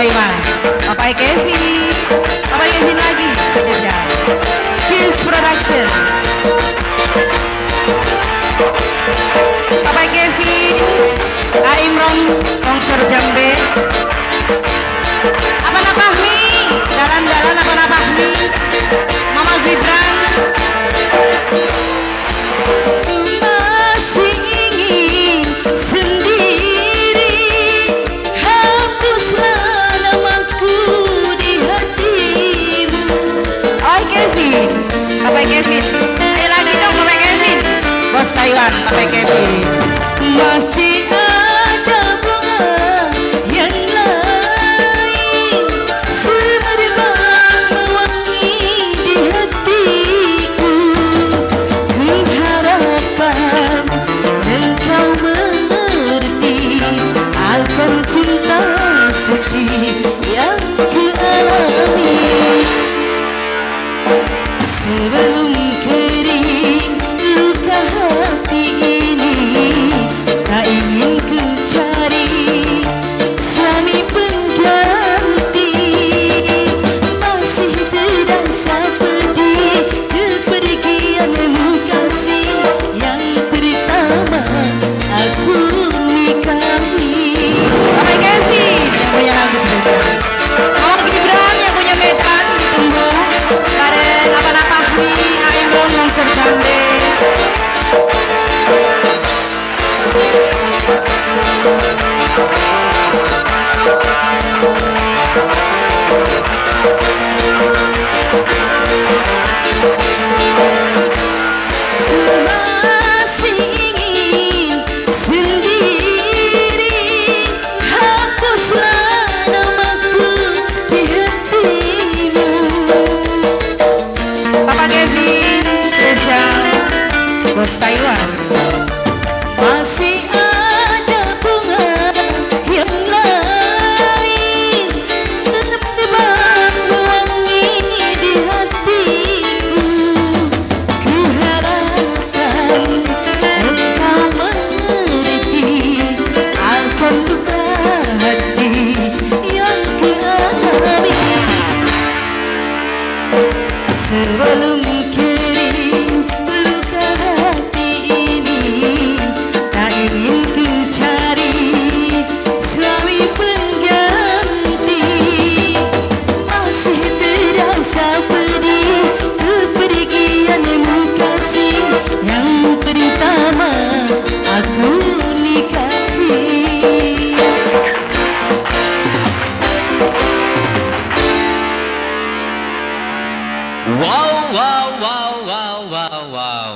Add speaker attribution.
Speaker 1: Taiwan. Papai Kevin. Papai Kevin lagi spesial. Kiss Production. Papai Kevin. Kak Imron Longsor Jambe. Apa Fahmi? Dalan-dalan apa Fahmi? Mama Vibran. Masih ingin sendiri, hapuslah namaku di hatimu. Oh Kevin, Papai Kevin. Ayo lagi dong Papai Kevin. Bos Taiwan, Papai Kevin. Masih ada bunga yang lain semerbak mewangi di hatiku. Kuharapkan engkau mengerti akan cinta suci yang kualami. Sebelum kering luka hati ini, tak ingin ku cari suami pengganti. Masih terasa pedih kepergianmu kasih yang pertama aku nikahi. Papai Kevin yang punya lagu spesial. Mama Gibran yang punya medan ditunggu. Bareng apa Fahmi, Kak Imron Longsor Jambe. Masih ingin sendiri, hapuslah namaku di hatimu. Papa Kevin spesial Bos Taiwan. Masih ada bunga yang lain semerbak mewangi di hatiku. Kuharapkan engkau mengerti akan luka hati yang kualami. Sebelum kering luka hati ini, tak ingin ku cari suami pengganti. Masih terasa pedih kepergianmu kasih yang pertama aku nikahi.
Speaker 2: Wow, wow, wow, wow, wow, wow.